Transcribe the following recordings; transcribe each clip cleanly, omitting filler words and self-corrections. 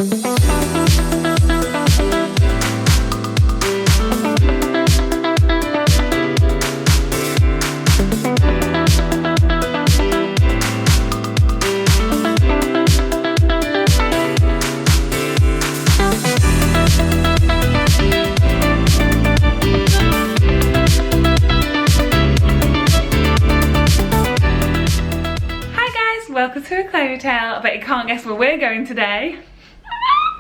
Welcome to aclaireytale. I bet you can't guess where we're going today.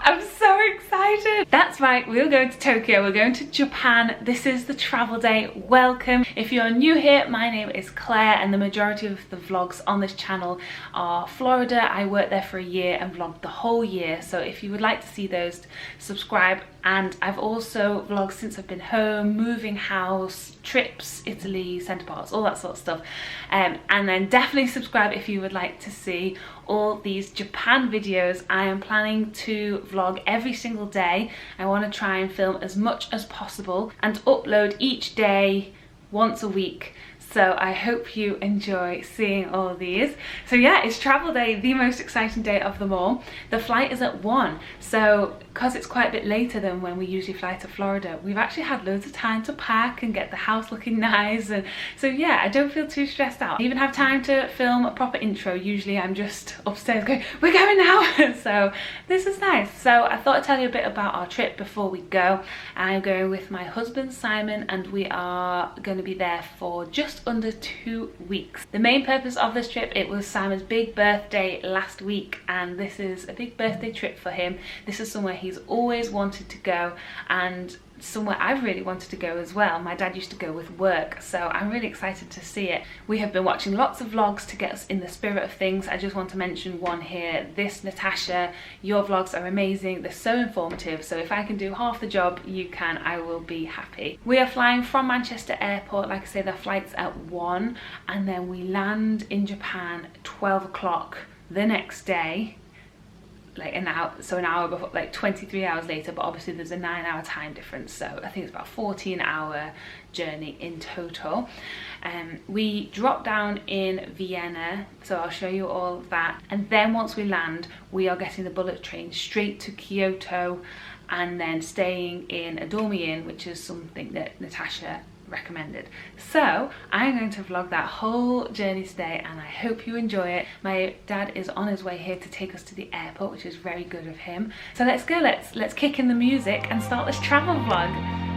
I'm so excited. That's right, we're going to Tokyo, we're going to Japan. This is the travel day. Welcome. If you're new here, my name is Claire and the majority of the vlogs on this channel are Florida. I worked there for a year and vlogged the whole year, so if you would like to see those, subscribe. And I've also vlogged since I've been home, moving house, trips, Italy, centre parts, all that sort of stuff. And then definitely subscribe if you would like to see all these Japan videos. I am planning to vlog every single day. I want to try and film as much as possible and upload each day once a week. So I hope you enjoy seeing all of these. So yeah, it's travel day, the most exciting day of them all. The flight is at 1, so because it's quite a bit later than when we usually fly to Florida, we've actually had loads of time to pack and get the house looking nice. And so yeah, I don't feel too stressed out. I even have time to film a proper intro. Usually I'm just upstairs going, we're going now. So this is nice. So I thought I'd tell you a bit about our trip before we go. I'm going with my husband Simon and we are going to be there for just under 2 weeks. The main purpose of this trip, it was Simon's big birthday last week and this is a big birthday trip for him. This is somewhere he's always wanted to go and somewhere I've really wanted to go as well. My dad used to go with work, so I'm really excited to see it. We have been watching lots of vlogs to get us in the spirit of things. I just want to mention one here. This Natasha, your vlogs are amazing. They're so informative, so if I can do half the job you can, I will be happy. We are flying from Manchester Airport. Like I say, the flight's at 1 and then we land in Japan 12 o'clock the next day, like an hour before, like 23 hours later, but obviously there's a 9-hour time difference, so I think it's about 14-hour journey in total. We drop down in Vienna, so I'll show you all of that, and then once we land we are getting the bullet train straight to Kyoto and then staying in a Dormy Inn, which is something that Natasha recommended. So I'm going to vlog that whole journey today and I hope you enjoy it. My dad is on his way here to take us to the airport, which is very good of him. So let's go, let's kick in the music and start this travel vlog.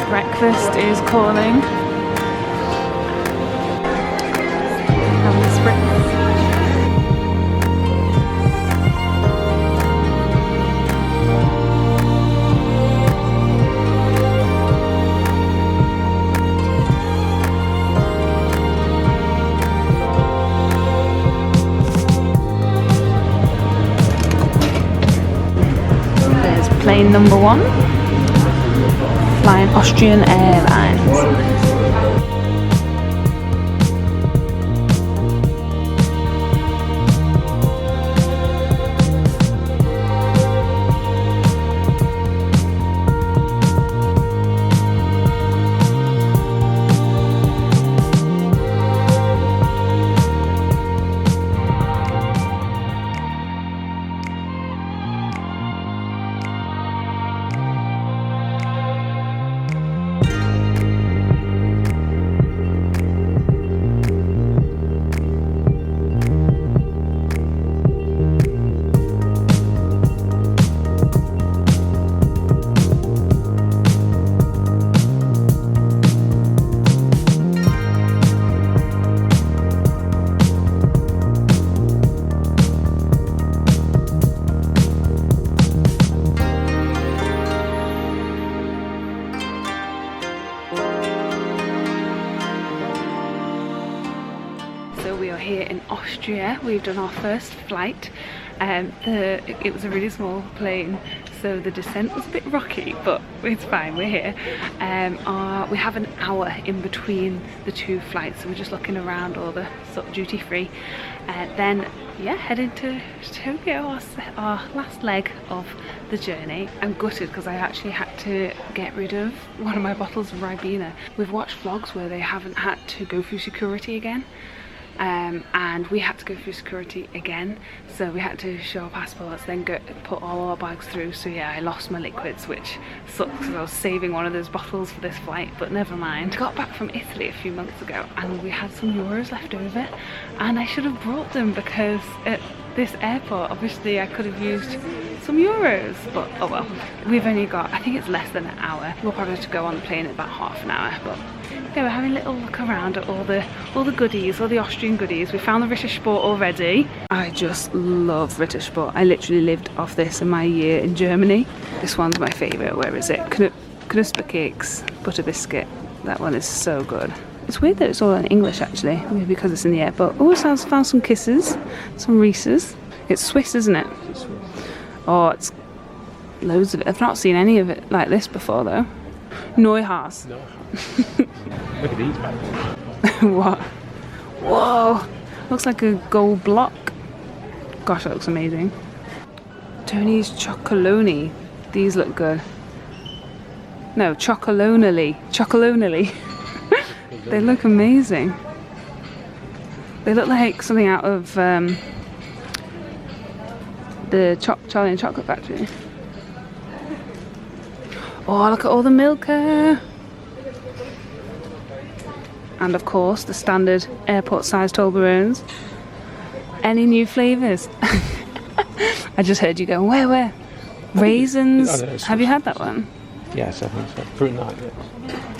Breakfast is calling. Having a spritz. There's plane number 1. Flying Austrian Airlines. Austria. We've done our first flight. It was a really small plane, so the descent was a bit rocky, but it's fine, we're here. We have an hour in between the two flights, so we're just looking around all the sort of duty free. Then yeah, heading to Tokyo, our last leg of the journey. I'm gutted because I actually had to get rid of one of my bottles of Ribena. We've watched vlogs where they haven't had to go through security again. And we had to go through security again, so we had to show our passports, then put all our bags through. So yeah, I lost my liquids, which sucks because I was saving one of those bottles for this flight, but never mind. Got back from Italy a few months ago and we had some euros left over, and I should have brought them because at this airport obviously I could have used some euros, but oh well. We've only got, I think it's less than an hour. We'll probably have to go on the plane in about half an hour, but yeah, we're having a little look around at all the goodies, all the Austrian goodies. We found the Rittersport already. I just love Rittersport. I literally lived off this in my year in Germany. This one's my favourite. Where is it? Knusper cakes, butter biscuit. That one is so good. It's weird that it's all in English actually, maybe because it's in the airport. Oh, I found some Kisses, some Reese's. It's Swiss, isn't it? It's Swiss. Oh, it's loads of it. I've not seen any of it like this before though. Neuhaus. Look at these bags. What? Whoa! Looks like a gold block. Gosh, that looks amazing. Tony's Chocolonely. These look good. No, Chocolonely. Chocolonely. They look amazing. They look like something out of the Charlie and Chocolate Factory. Oh, look at all the Milka. And of course, the standard airport-sized Toblerones. Any new flavours? I just heard you go, where? Raisins? Have you had that one? Yes, I think so. Fruit night, yes.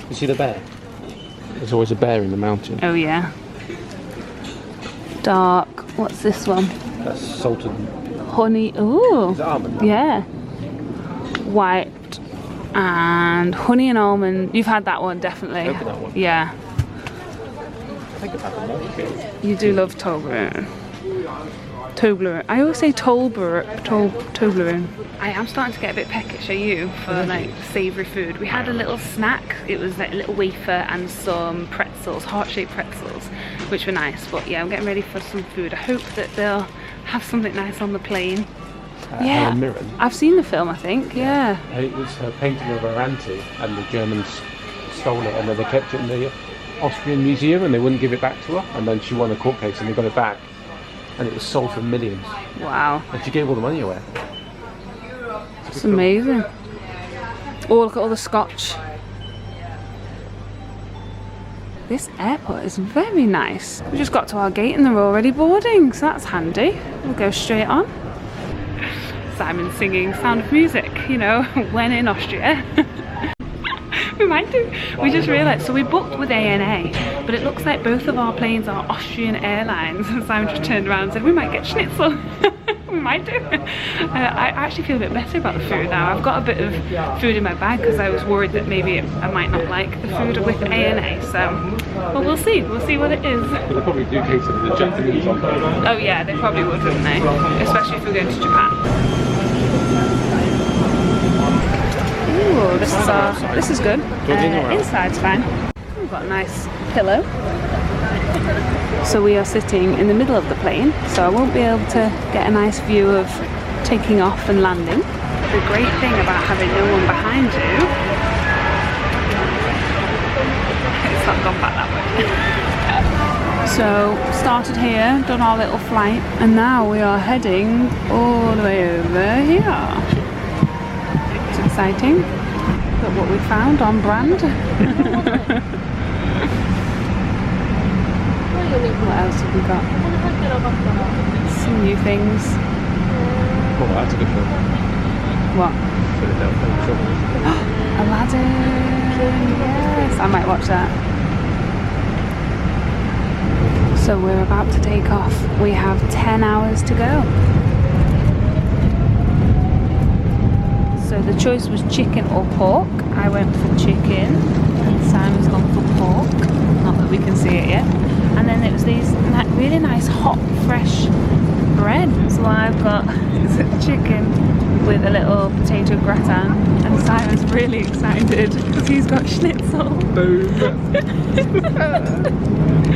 You see the bear? There's always a bear in the mountain. Oh yeah. Dark. What's this one? That's salted honey. Ooh. Is it almond? Yeah. White and honey and almond. You've had that one, definitely. I've had that one. Yeah. I think I've had them all. You do love Toblerone. Toblerone. I always say Toblerone. I am starting to get a bit peckish, are you, for like savoury food. We had a little snack. It was like a little wafer and some pretzels, heart-shaped pretzels, which were nice. But yeah, I'm getting ready for some food. I hope that they'll have something nice on the plane. Yeah, Mirren. I've seen the film, I think, yeah. It was her painting of her auntie, and the Germans stole it, and then they kept it in the Austrian museum, and they wouldn't give it back to her, and then she won a court case, and they got it back, and it was sold for millions. Wow. And she gave all the money away. It's amazing. Oh, look at all the scotch. This airport is very nice. We just got to our gate and they're already boarding, so that's handy. We'll go straight on. Simon singing Sound of Music, you know, when in Austria. We might do. We just realised, so we booked with ANA, but it looks like both of our planes are Austrian Airlines. And Simon just turned around and said, we might get schnitzel. We might do. I actually feel a bit better about the food now. I've got a bit of food in my bag because I was worried that maybe I might not like the food with ANA. So, well, we'll see. We'll see what it is. But they probably do cater for the Japanese on there. Oh yeah, they probably would, wouldn't they? Especially if we're going to Japan. Ooh, this is good. Inside's fine. We've got a nice pillow. So we are sitting in the middle of the plane, so I won't be able to get a nice view of taking off and landing. The great thing about having no one behind you, it's not gone back that way. So started here, done our little flight, and now we are heading all the way over here. It's exciting. Look what we found on brand. What else have we got? Some new things. Oh, that's a good film. What? Aladdin! Yes, I might watch that. So we're about to take off. We have 10 hours to go. So the choice was chicken or pork. I went for chicken and Simon's gone for pork. Not that we can see it yet. And then it was these really nice hot, fresh bread. So I've got chicken with a little potato gratin, and Simon's really excited because he's got schnitzel. Boom!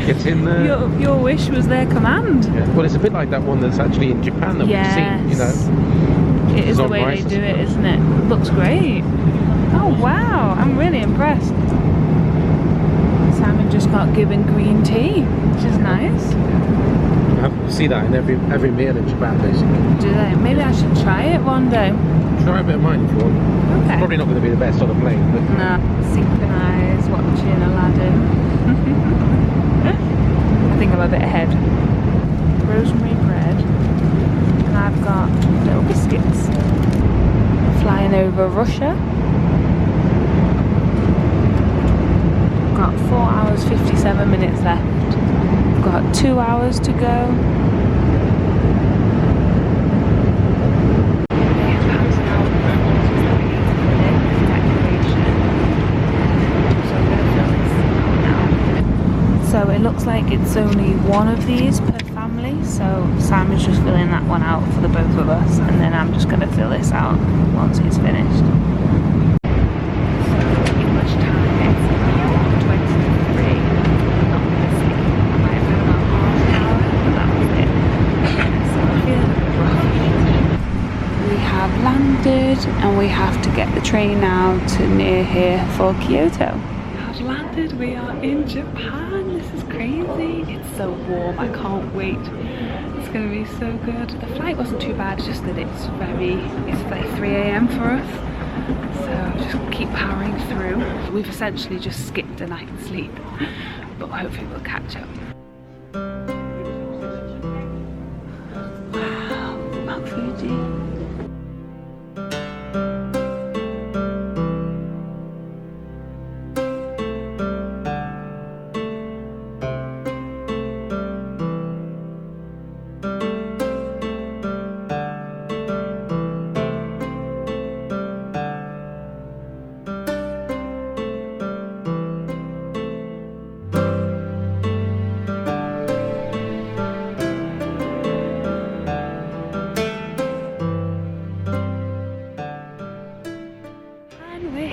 It's in there. Your wish was their command. Yeah. Well, it's a bit like that one that's actually in Japan that we've seen, you know. It is the way they do it, isn't it? Looks great. Oh wow, I'm really impressed. Simon just got given green tea, which is nice. You see that in every meal in Japan, basically. Do they? Maybe I should try it one day. Try a bit of mine if you want. Okay. It's probably not going to be the best on the plane, but... No. Synchronise watching Aladdin. I think I'm a bit ahead. Rosemary bread. And I've got little biscuits. Flying over Russia. Got 4 hours 57 minutes left. Got 2 hours to go. So it looks like it's only one of these per family, so Simon's just filling that one out for the both of us, and then I'm just going to fill this out once it's finished. So English time it's 23. Not busy. I might have had about half an hour, but that was it. So I feel a bit rough. We have landed and we have to get the train now to near here for Kyoto. I've landed, we are in Japan. This is crazy. It's so warm, I can't wait. It's gonna be so good. The flight wasn't too bad, just that it's like 3 AM for us. So just keep powering through. We've essentially just skipped a night's sleep, but hopefully we'll catch up. Wow, Mount Fuji.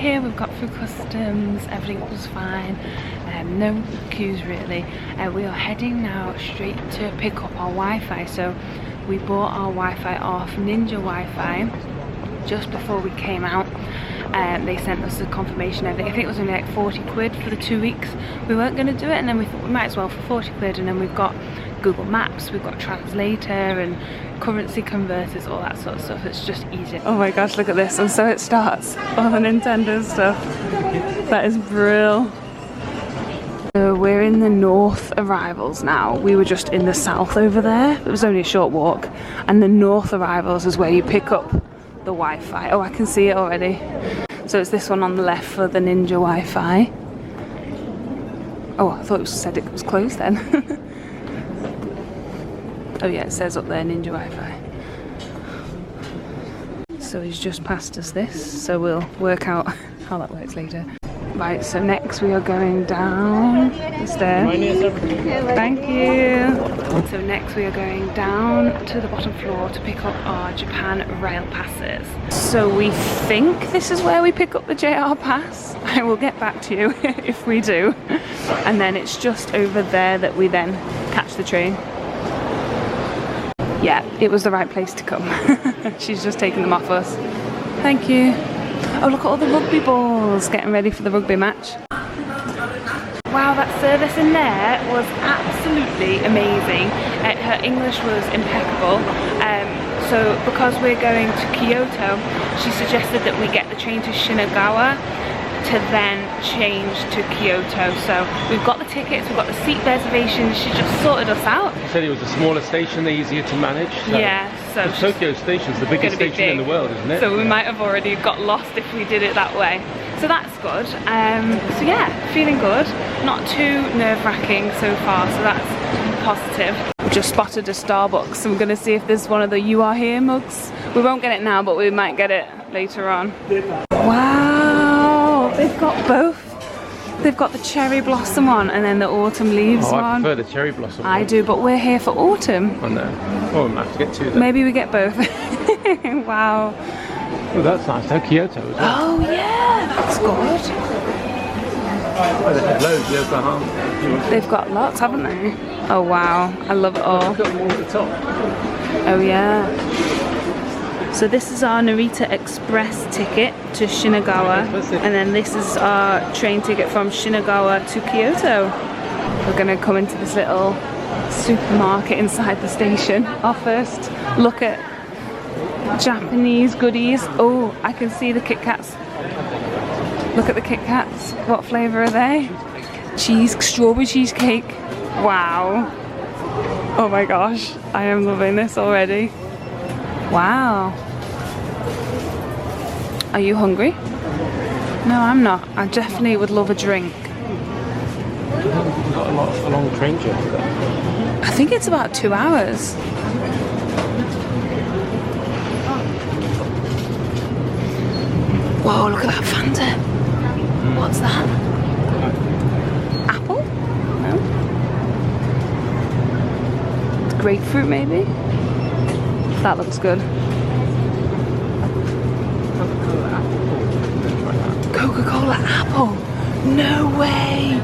Here we've got through customs, everything was fine, no queues really. We are heading now straight to pick up our Wi-Fi. So we bought our Wi-Fi off Ninja WiFi just before we came out. They sent us a confirmation, everything. I think it was only like 40 quid for the 2 weeks. We weren't going to do it, and then we thought we might as well for 40 quid, and then we've got Google Maps, we've got translator and currency converters, all that sort of stuff. It's just easier. Oh my gosh, look at this. And so it starts, all the Nintendo stuff. That is brilliant. So we're in the north arrivals now. We were just in the south over there. It was only a short walk. And the north arrivals is where you pick up the Wi-Fi. Oh, I can see it already. So it's this one on the left for the Ninja Wi-Fi. Oh, I thought it said it was closed then. Oh yeah, it says up there Ninja Wi-Fi. So he's just passed us this, so we'll work out how that works later. Right, so next we are going down the stairs. Thank you. So next we are going down to the bottom floor to pick up our Japan rail passes. So we think this is where we pick up the JR pass. I will get back to you if we do. And then it's just over there that we then catch the train. Yeah, it was the right place to come. She's just taken them off us. Thank you. Oh, look at all the rugby balls getting ready for the rugby match. Wow, that service in there was absolutely amazing. Her English was impeccable. So because we're going to Kyoto, she suggested that we get the train to Shinagawa to then change to Kyoto. So we've got the tickets, we've got the seat reservations, she just sorted us out. She said it was a smaller station, easier to manage. So yeah, so the Tokyo station's the biggest station in the world, isn't it? So we might have already got lost if we did it that way. So that's good. So yeah, feeling good. Not too nerve-wracking so far, so that's positive. We've just spotted a Starbucks. I'm gonna see if there's one of the "You Are Here" mugs. We won't get it now, but we might get it later on. Wow, they've got both they've got the cherry blossom one and then the autumn leaves Oh, I one. prefer the cherry blossom I one. do, but we're here for autumn. I know. Oh, we might have to get two then. Maybe we get both. Wow. Oh, that's nice. They're Kyoto as well. Oh yeah, that's good. Oh, they've got loads, Yokohama. They've got lots, haven't they? Oh wow, I love it all. Look at them all at the top. Oh yeah. So this is our Narita Express ticket to Shinagawa, and then this is our train ticket from Shinagawa to Kyoto. We're gonna come into this little supermarket inside the station. Our first look at Japanese goodies. Oh, I can see the Kit Kats. Look at the Kit Kats. What flavour are they? Strawberry cheesecake. Wow. Oh my gosh, I am loving this already. Wow. Are you hungry? No, I'm not. I definitely would love a drink. We've got a long train journey there. I think it's about 2 hours. Whoa, look at that Fanta. What's that? Apple? No? Grapefruit maybe? That looks good. Coca-Cola apple? No way!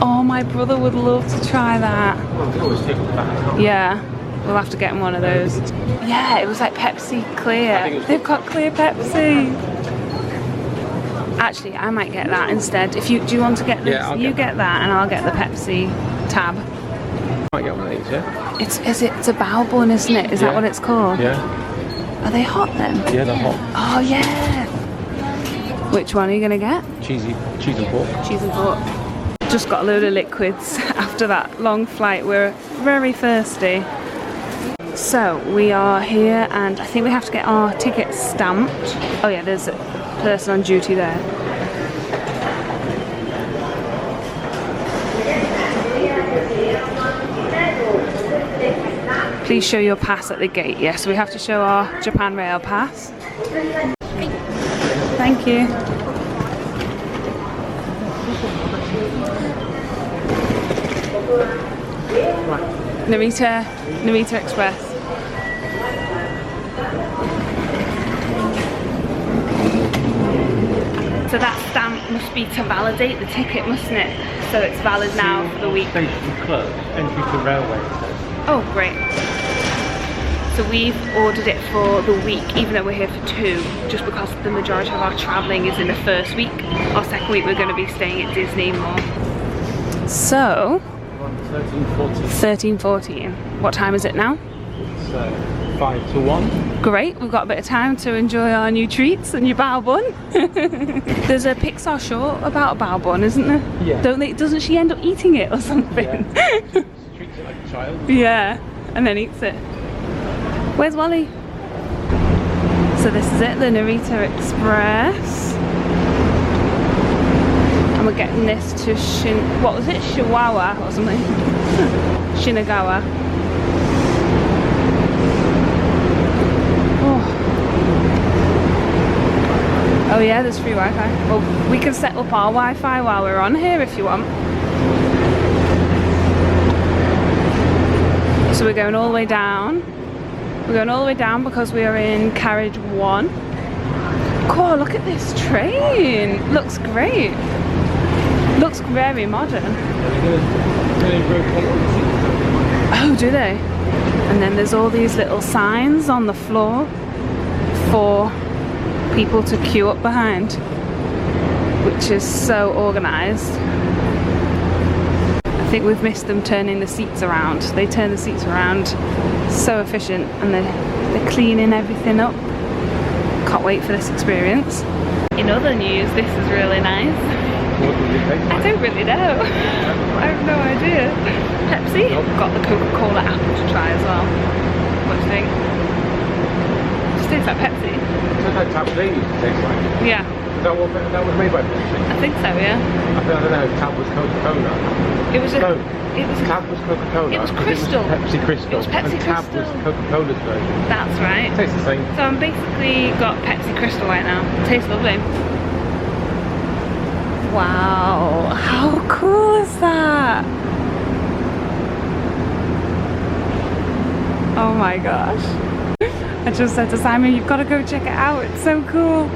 Oh, my brother would love to try that. Well, we can always take it back. Yeah, we'll have to get him one of those. Yeah, it was like Pepsi Clear. They've got clear Pepsi. Actually, I might get that instead. Do you want to get this? Yeah, you get that and I'll get the Pepsi tab. Might get one of these, yeah? It's a bao bun, isn't it? Is that what it's called? Yeah. Are they hot then? Yeah, they're hot. Oh yeah. Which one are you gonna get? Cheese and pork. Cheese and pork. Just got a load of liquids after that long flight. We're very thirsty. So we are here and I think we have to get our tickets stamped. Oh yeah, there's a person on duty there. Please show your pass at the gate. Yes, we have to show our Japan Rail pass. Thank you. Narita Express. So that stamp must be to validate the ticket, mustn't it? So it's valid now for the week. Station clerk, entry to railway. Oh, great. So we've ordered it for the week, even though we're here for 2, just because the majority of our travelling is in the first week. Our second week we're going to be staying at Disney more. So, 13:14. What time is it now? It's 5 to 1. Great, we've got a bit of time to enjoy our new treats and your bao bun. There's a Pixar short about a bao bun, isn't there? Yeah. Doesn't she end up eating it or something? Yeah. Treats it like a child. Yeah, and then eats it. Where's Wally? So this is it, the Narita Express. And we're getting this to what was it? Shibuya or something? Shinagawa. Oh yeah, there's free Wi-Fi. Well, we can set up our Wi-Fi while we're on here if you want. So we're going all the way down. We're going all the way down because we are in carriage 1. Cool, look at this train. Looks great. Looks very modern. Oh, do they? And then there's all these little signs on the floor for people to queue up behind, which is so organised. I think we've missed them turning the seats around. They turn the seats around so efficient and they're cleaning everything up. Can't wait for this experience. In other news, this is really nice. What does it taste like? I don't really know. I have no idea. Pepsi? Nope. Got the Coca-Cola apple to try as well. What do you think? Just tastes like Pepsi. That's how Tab used to taste like. Yeah. Is that what that was made by Pepsi? I think so, yeah. I don't know if Tab was Coca-Cola. It was No. It was Tab was Coca-Cola. It was Crystal. It was Pepsi Crystal. It was Pepsi and Tab Crystal. was Coca-Cola's version. That's right. It tastes the same. So I'm basically got Pepsi Crystal right now. Tastes lovely. Wow, how cool is that? Oh my gosh. I just said to Simon, you've got to go check it out, it's so cool.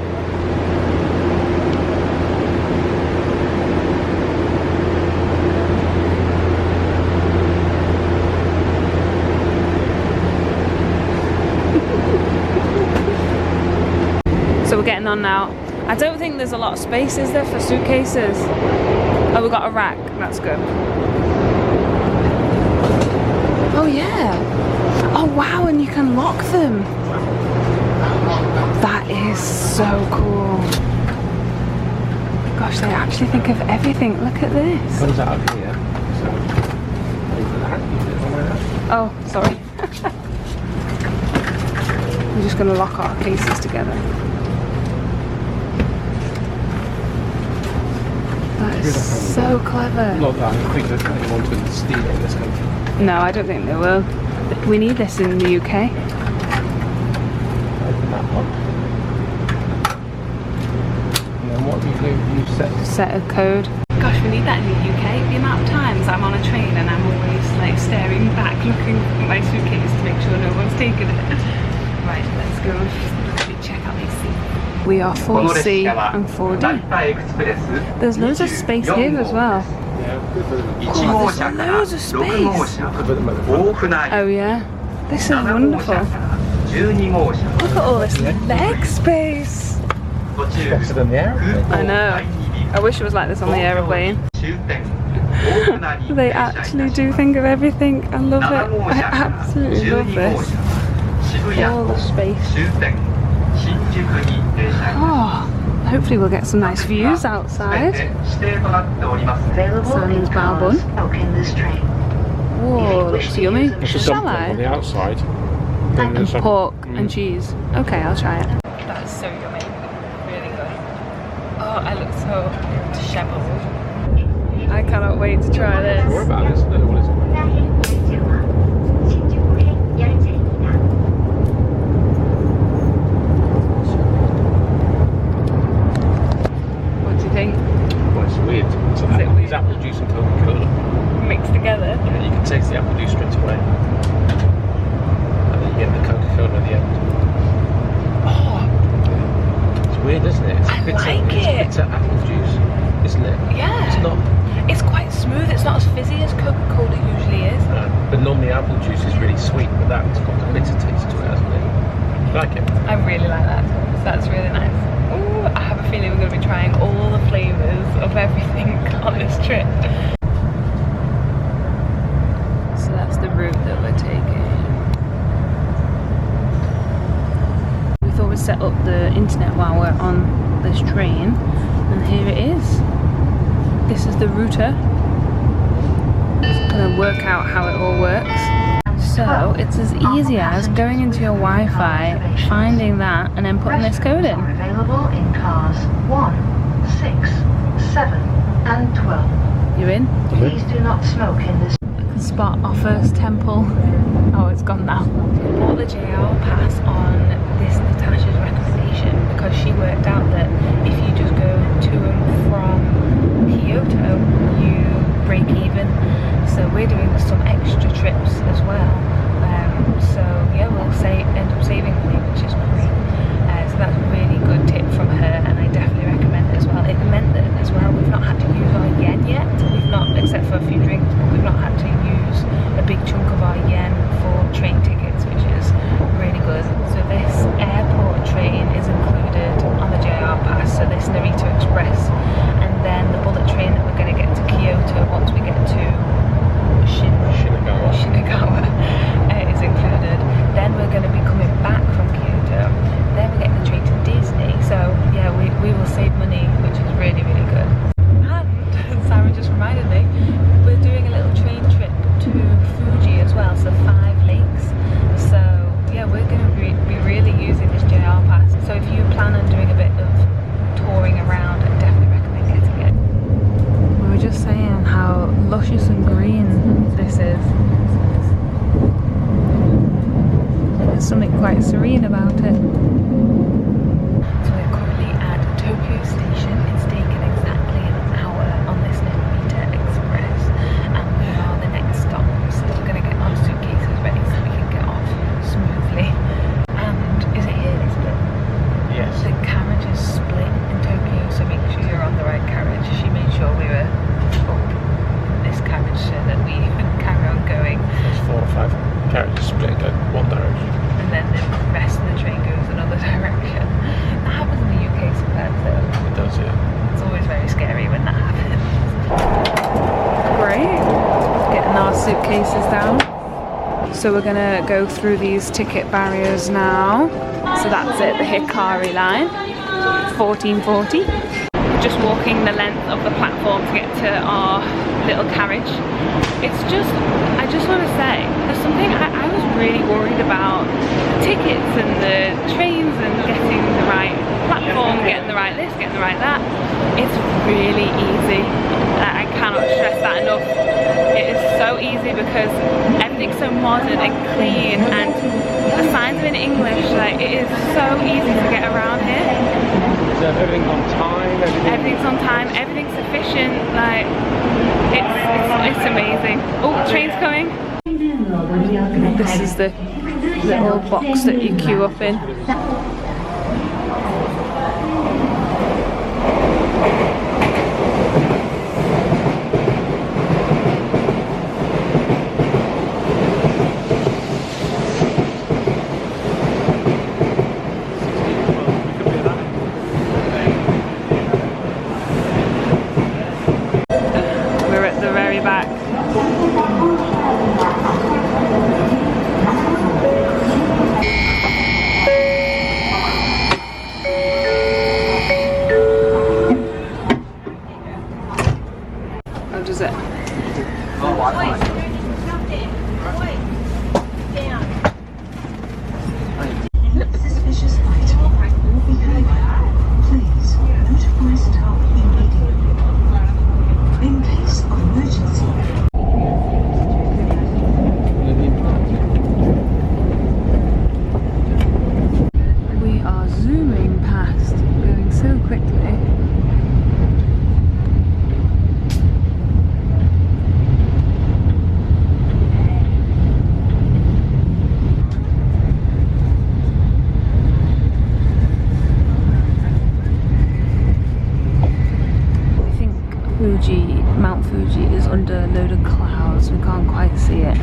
So we're getting on now. I don't think there's a lot of space, is there, for suitcases? Oh, we've got a rack, that's good. Oh yeah. Oh wow, and you can lock them. That is so cool. Gosh, they actually think of everything. Look at this. What is that up here? Oh, sorry. I'm just going to lock our cases together. That is so clever. Not that I think that anyone would steal it in this country. No, I don't think they will. We need this in the UK. Open that one. And then what do? You set a code. Gosh, we need that in the UK. The amount of times I'm on a train and I'm always like staring back, looking at my suitcase to make sure no one's taken it. Right, let's go. Let me check out these seats. We are 4C and 4D. There's loads of space here as well. Oh, there's loads of space. Oh yeah, this is wonderful. Look at all this leg space. Better than the aeroplane. I know. I wish it was like this on the aeroplane. They actually do think of everything. I love it. I absolutely love this. All the space. Oh. Hopefully we'll get some nice views outside. Simon's bao bun. Whoa, looks yummy. Shall I? On the outside. And pork and cheese. Okay, I'll try it. That's so yummy. Really good. Oh, I look so disheveled. I cannot wait to try this. What about this? What is it? Well, it's weird. It's apple juice and Coca-Cola mixed together. Yeah, you can taste the apple juice straight away, and then you get the Coca-Cola at the end. Oh, it's weird, isn't it? It's bitter apple juice, isn't it? Yeah. It's not. It's quite smooth. It's not as fizzy as Coca-Cola usually is. But normally apple juice is really sweet, but that's got a bitter taste to it, hasn't it? You like it? I really like that. That's really nice. Ooh, I have a feeling we're going to be trying all the flavours of everything on this trip. So that's the route that we're taking. We thought we'd set up the internet while we're on this train, and here it is. This is the router. Just going to work out how it all works. So it's as easy as going into your Wi-Fi, finding that, and then putting this code in. Available in cars 1, 6, 7, and 12. You in? Please do not smoke in this. I can spot our first temple. Oh, it's gone now. I bought the JR pass on this Natasha's recommendation because she worked out that if you just go to and from Kyoto, you break even. So we're doing some extra trips as well. So yeah, we'll end up saving money, which is great. So that's a really good tip from her, and I definitely recommend it as well. It meant that as well we've not had to use our yen yet. We've not, except for a few drinks, but we've not had to use a big chunk of our yen for train tickets, which is really good. So this airport train is included on the JR pass, so this Narita Express, and then the bullet train that we're going to get to Kyoto once we get to Shinagawa is included. Then we're going to be coming back from Kyoto. Then we're getting the train to Disney. So yeah, we will save money, which is really, really good. And Sarah just reminded me, we're doing a little train trip to Fuji as well, so 5 lakes. So yeah, we're going to be really using this JR pass. So if you plan on doing a bit of touring around, I definitely recommend getting it. We were just saying how luscious and green this is. There's something quite serene about it. faces down. So we're gonna go through these ticket barriers now. So that's it, the Hikari line, 1440. Just walking the length of the platform to get to our little carriage. It's just, I just want to say, there's something I was really worried about the tickets and the trains and getting the right platform, getting the right this, getting the right that. It's really easy. I cannot stress that enough. It is so easy because everything's so modern and clean, and the signs are in English. Like, it is so easy to get around here. So everything's on time? Everything's on time, everything's efficient. Like, it's amazing. Oh, train's coming. This is the little box that you queue up in. Mount Fuji is under a load of clouds. We can't quite see it.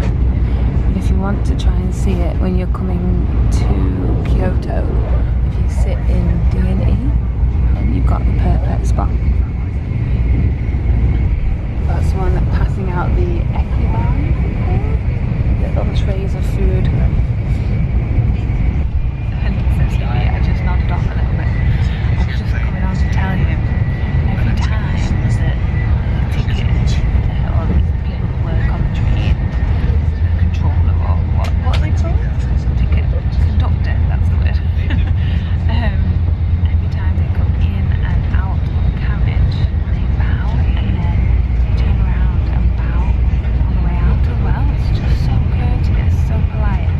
If you want to try and see it when you're coming to Kyoto, if you sit in D&E, then you've got the perfect spot. That's the one that's passing out the little trays of food. And essentially, I just nodded off a little bit. I was just coming on to tell you, every time that ticket or the people that work on the train, the controller or what are they called? Ticket conductor, that's the word. Every time they come in and out of the carriage, they bow and then they turn around and bow on the way out as well. It's just so courteous, so polite.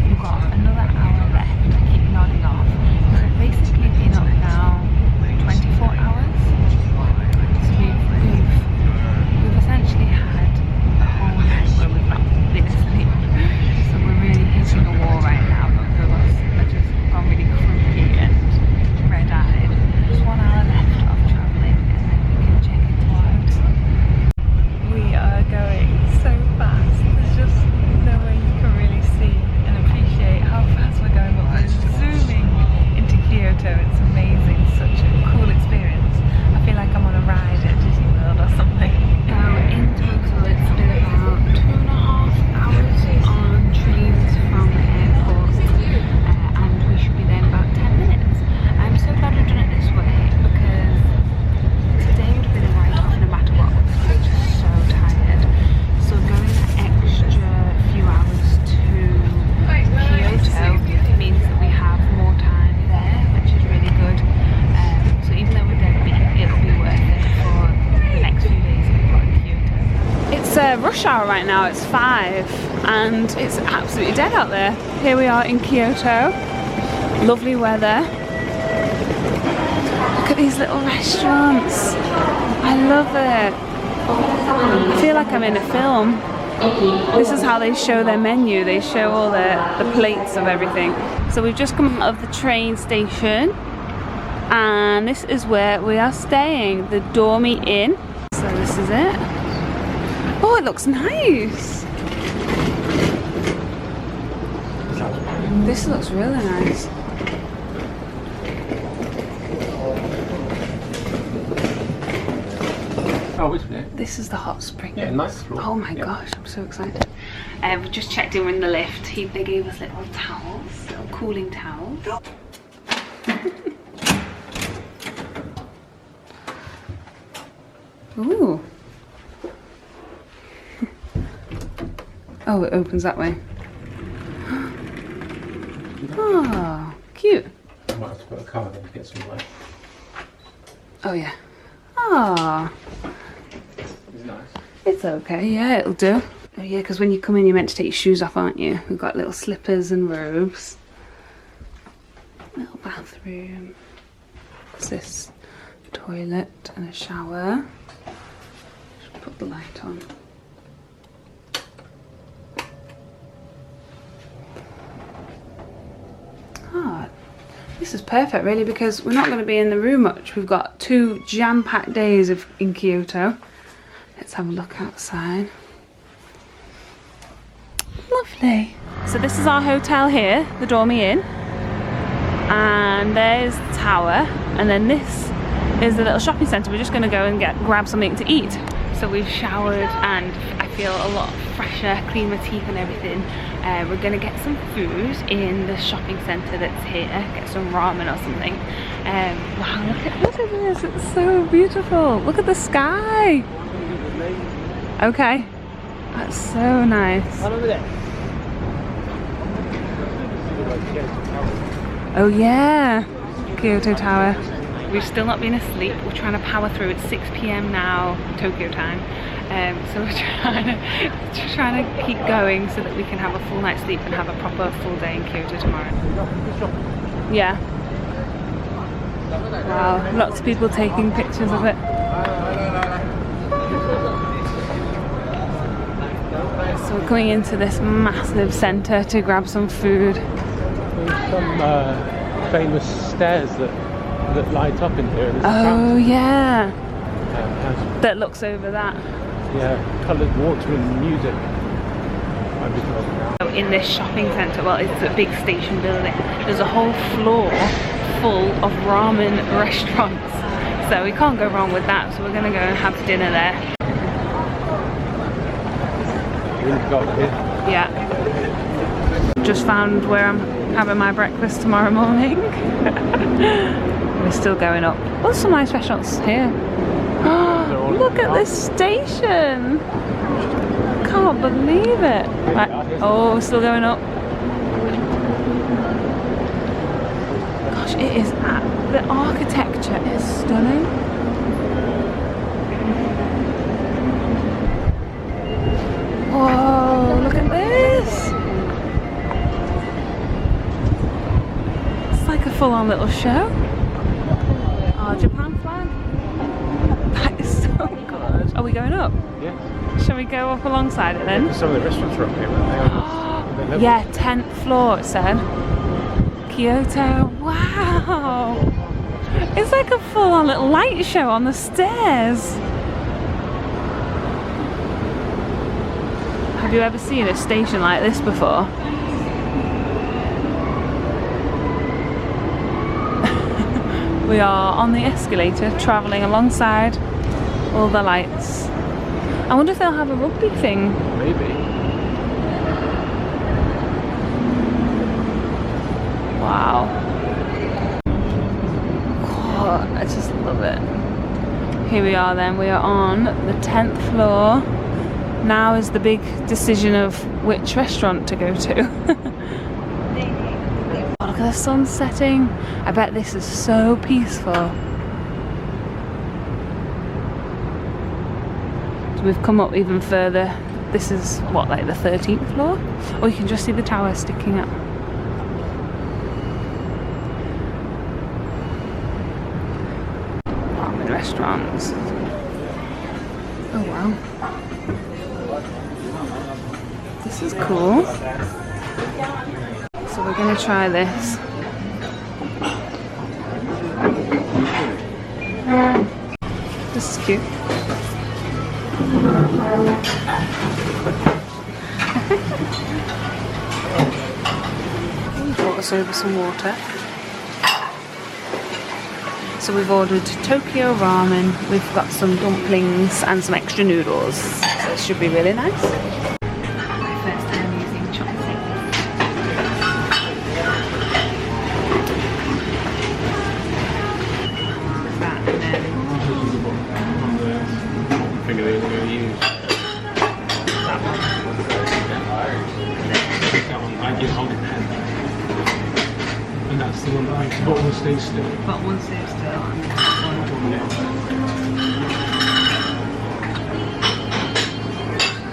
We've got another hour left. I keep nodding off. We've basically been up now 24 hours. So we've essentially had a whole night where we've like been asleep. So we're really hitting a wall right now. Both of us are just gone really croaky and red-eyed. Just 1 hour left of travelling and then we can check into our hotel. We are going so fast. There's just no way you can really see and appreciate how fast we're going, but we're zooming into Kyoto. It's amazing, such a cool experience. I feel like I'm on a ride at Disney World or something. So in total it's been about 2.5 hours on trains from the airport, and we should be there in about 10 minutes. I'm so glad we've done it this way because today would have been a write-off no matter what. We're just so tired. So going that extra few hours to Kyoto means that we have more time there, which is really good. So even though we're dead beat, it'll be worth it for the next few days that we've got in Kyoto. It's rush hour right now, it's 5 and it's absolutely dead out there. Here we are in Kyoto, lovely weather. Look at these little restaurants, I love it. I feel like I'm in a film. This is how they show their menu, they show all the plates of everything. So we've just come out of the train station and this is where we are staying, the Dormy Inn. So this is it. Oh, it looks nice. This looks really nice. Oh, which bit? This is the hot spring. Yeah, nice floor. Oh my gosh, I'm so excited. We just checked in the lift. They gave us little towels, little cooling towels. Ooh. Oh, it opens that way. Oh, cute. I might have to put a card in to get some light. Oh yeah. Ah. It's nice. It's okay, yeah, it'll do. Oh yeah, because when you come in, you're meant to take your shoes off, aren't you? We've got little slippers and robes. Little bathroom. What's this? Toilet and a shower. Just put the light on. Ah, this is perfect really, because we're not going to be in the room much. We've got 2 jam-packed days in Kyoto. Let's have a look outside. Lovely. So this is our hotel here, the Dormy Inn. And there's the tower. And then this is the little shopping centre. We're just going to go and grab something to eat. So we've showered and I feel a lot fresher, clean my teeth and everything. We're going to get some food in the shopping centre that's here. Get some ramen or something. Wow, look at this. It's so beautiful. Look at the sky. Okay. That's so nice. Oh yeah, Kyoto Tower. We've still not been asleep. We're trying to power through. It's 6 PM now, Tokyo time. So we're trying to keep going so that we can have a full night's sleep and have a proper full day in Kyoto tomorrow. Yeah. Wow, lots of people taking pictures of it. So we're coming into this massive centre to grab some food. There's some famous stairs that light up in here. Oh yeah. That looks over that. Yeah, coloured water and music. In this shopping centre, well, it's a big station building. There's a whole floor full of ramen restaurants. So we can't go wrong with that. So we're going to go and have dinner there. Yeah. Just found where I'm having my breakfast tomorrow morning. We're still going up. Oh, some nice restaurants here. Oh, look at this station. Can't believe it. Right. Oh, we're still going up. Gosh, it is the architecture is stunning. Whoa, look at this. It's like a full-on little show. Oh, Japan flag. That is so good. Are we going up? Yes. Shall we go up alongside it then? Some of the restaurants are up here, aren't they? Yeah, 10th floor it said. Kyoto. Wow. It's like a full-on little light show on the stairs. Have you ever seen a station like this before? We are on the escalator travelling alongside all the lights. I wonder if they'll have a rugby thing. Maybe. Wow. Oh, I just love it. Here we are then, we are on the 10th floor. Now is the big decision of which restaurant to go to. Oh, look at the sun setting. I bet this is so peaceful. So we've come up even further. This is what, like the 13th floor? Or you can just see the tower sticking up. Ramen restaurants. Oh wow. This is cool. So we're going to try this. This is cute. We brought us over some water. So we've ordered Tokyo ramen, we've got some dumplings and some extra noodles. So it should be really nice. My first time using chopsticks. That and then... Finger they're going to use. That one. That one, I give hold it there. And that's the one that I bought one stays still. But one stays still and then that one.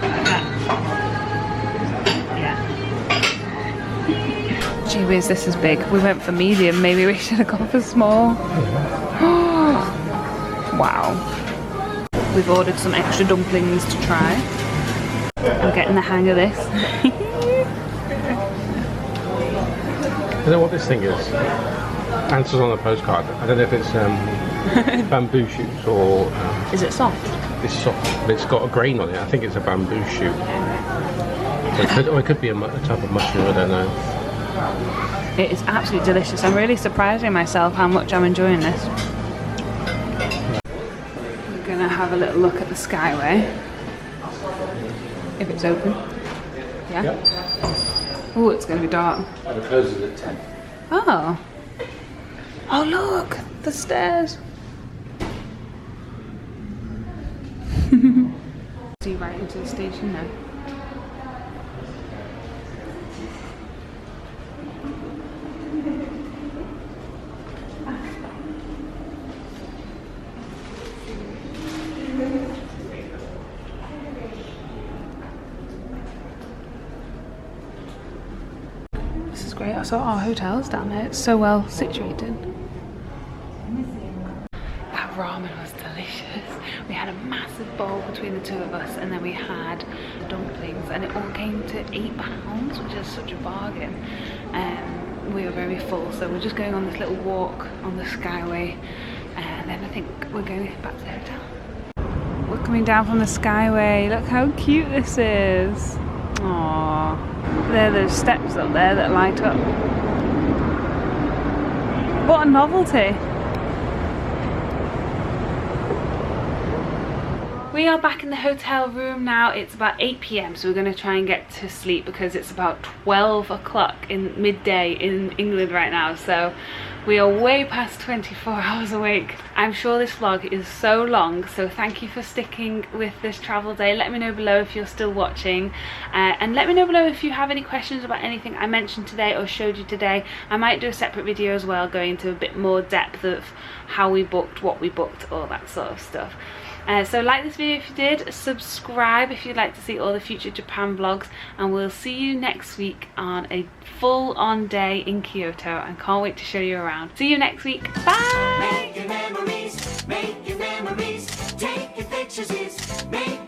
Like that. Yeah. Gee whiz, this is big. We went for medium, maybe we should have gone for small. Wow. We've ordered some extra dumplings to try. I'm getting the hang of this. I don't know what this thing is. Answers on the postcard. I don't know if it's bamboo shoots or... Is it soft? It's soft, but it's got a grain on it. I think it's a bamboo shoot. So it could be a type of mushroom, I don't know. It is absolutely delicious. I'm really surprising myself how much I'm enjoying this. We're going to have a little look at the Skyway. If it's open. Yeah? Yep. Oh, it's going to be dark. It closes at 10. Oh. Oh, look! The stairs. See right into the station now. This is great. I saw our hotels down there. It's so well situated. That ramen was delicious. We had a massive bowl between the two of us, and then we had dumplings, and it all came to £8, which is such a bargain. We were very full, so we're just going on this little walk on the Skyway, and then I think we're going back to the hotel. We're coming down from the Skyway. Look how cute this is. Aww. There are those steps up there that light up. What a novelty. We are back in the hotel room now. It's about 8 PM, so we're going to try and get to sleep because it's about 12 o'clock in midday in England right now. So we are way past 24 hours awake. I'm sure this vlog is so long, so thank you for sticking with this travel day. Let me know below if you're still watching, and let me know below if you have any questions about anything I mentioned today or showed you today. I might do a separate video as well, going into a bit more depth of how we booked, what we booked, all that sort of stuff. So like this video if you did, subscribe if you'd like to see all the future Japan vlogs, and we'll see you next week on a full-on day in Kyoto. I can't wait to show you around. See you next week. Bye! Make your memories, take your pictures, make